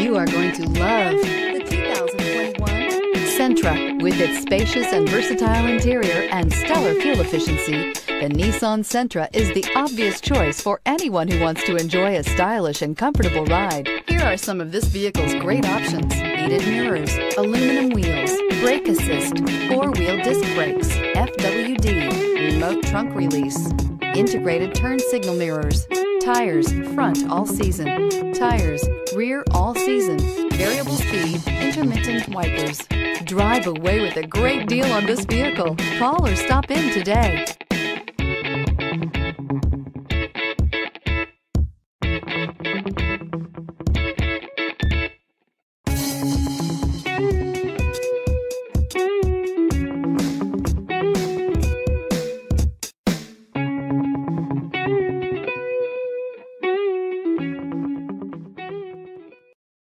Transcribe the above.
You are going to love the 2021 Sentra. With its spacious and versatile interior and stellar fuel efficiency, the Nissan Sentra is the obvious choice for anyone who wants to enjoy a stylish and comfortable ride. Here are some of this vehicle's great options: heated mirrors, aluminum wheels, brake assist, four-wheel disc brakes, FWD, remote trunk release, integrated turn signal mirrors, tires front all season, tires rear all season, variable speed, intermittent wipers. Drive away with a great deal on this vehicle. Call or stop in today.